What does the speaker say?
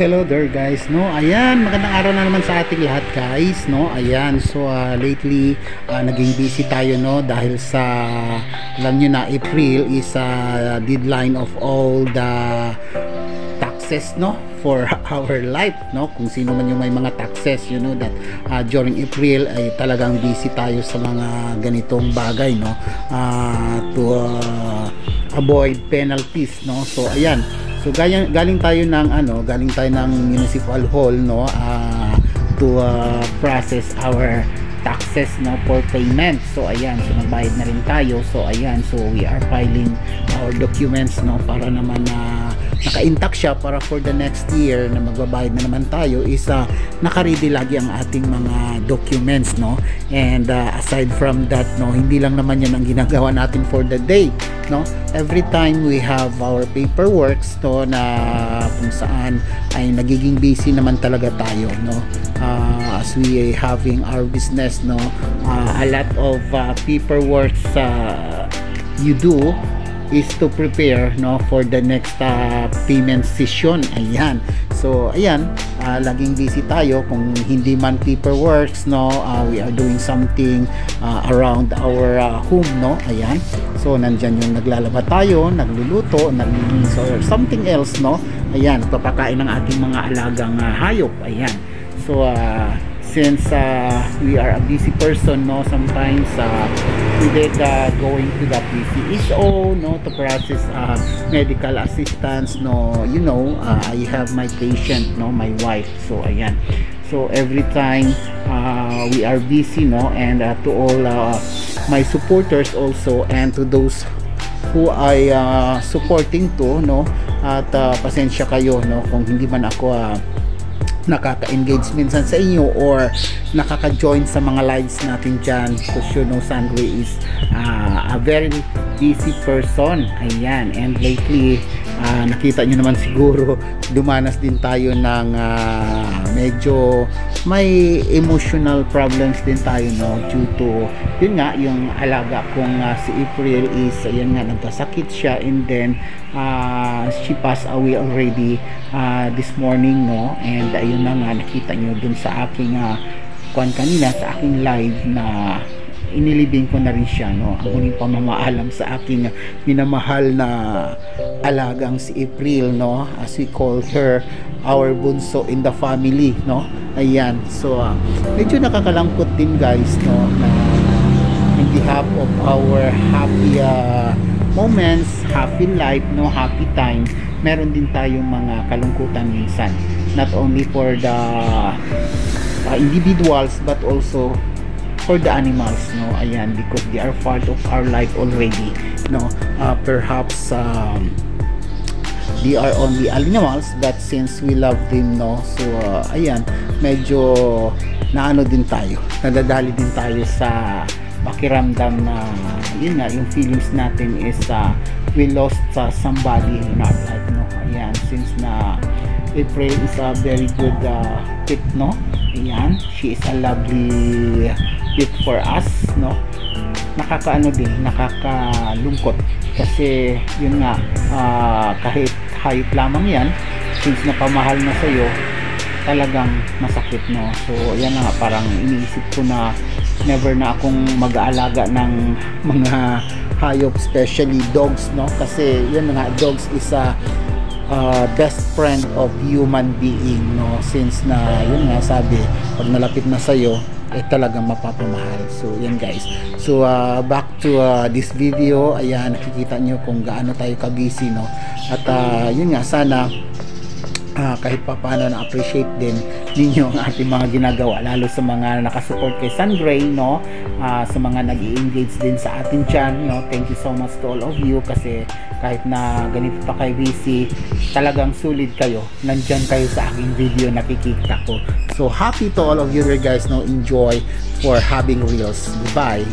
Hello there guys, no, ayan, magandang araw na naman sa ating lahat guys, no, ayan, so lately naging busy tayo, no, dahil sa, alam nyo na, April is deadline of all the taxes, no, for our life, no, kung sino man yung may mga taxes, you know that during April ay talagang busy tayo sa mga ganitong bagay, no, to avoid penalties, no, so ayan. So galing tayo ng municipal hall, no, to process our taxes, no, for payment. So ayan, so nagbayad na rin tayo. So ayan, so we are filing our documents, no, para naman naka-intact siya para for the next year na magbabayad na naman tayo is naka-ready lagi ang ating mga documents, no. And aside from that, no, hindi lang naman yan ang ginagawa natin for the day, no. Every time we have our paperwork, no, na kung saan ay nagiging busy naman talaga tayo, no, as we having our business, no, a lot of paperwork you do is to prepare, no, for the next payment session. Ayan, so ayan, laging busy tayo. Kung hindi man paperwork, no, we are doing something around our home, no. Ayan, so nandyan yung naglalaba tayo, nagluluto, naglilinis or something else, no. Ayan, papakain ng ating mga alagang hayop. Ayan, so since we are a busy person, no, sometimes we did going to the PCSO, no, to process medical assistance, no, you know, I have my patient, no, my wife. So ayan, so every time we are busy, no, and to all my supporters also, and to those who I supporting to, no, at pasensya kayo, no, kung hindi man ako nakaka-engage minsan sa inyo or nakaka-join sa mga lives natin dyan, because you know Sandre is a very busy person. Ayan, and lately nakita nyo naman siguro dumanas din tayo ng medyo may emotional problems din tayo, no, due to yun nga, yung alaga kong si April is ayan nga, nagkasakit siya, and then she passed away already this morning, no. And ayun na nga, nakita nyo dun sa aking kanina sa aking live na inilibing ko na rin siya, no, ang huling pamamaalam sa aking minamahal na alagang si April, no, as we call her, our bunso in the family, no. Ayan, so medyo nakakalangkot din guys, no, na in behalf of our happy moments, happy life, no, happy time, meron din tayong mga kalungkutan minsan, not only for the individuals but also for the animals, no. Ayan, because they are part of our life already, no. Perhaps they are only animals, but since we love them, no, so ayan, medyo naano din tayo, nadadali din tayo sa pakiramdam na yun nga, yung feelings natin is we lost somebody in our life, no. Ayan, since na April is a very good pet, no. Ayan, she is a lovely pet for us, no. Nakakaano din, nakakalungkot kasi yun nga, kahit hayop lamang yan, since napamahal na sa'yo, talagang masakit, no. So yan nga, parang iniisip ko na never na akong mag-aalaga ng mga hayop, especially dogs, no, kasi yun nga, dogs is a best friend of human being, no, since na yun nga, sabi, pag nalapit na sa'yo talagang mapapamahal. So yan guys, so back to this video. Ayan, nakikita nyo kung gaano tayo ka-busy, no, at yun nga, sana kahit pa paano na-appreciate din ninyo ang ating mga ginagawa, lalo sa mga nakasupport kay Sandre, no, sa mga nag-i-engage din sa atin dyan, no. Thank you so much to all of you, kasi kahit na ganito pa kayo busy, talagang sulit kayo, nandyan kayo sa aking video, nakikita ko. So happy to all of you guys, no, enjoy for having reels. Goodbye.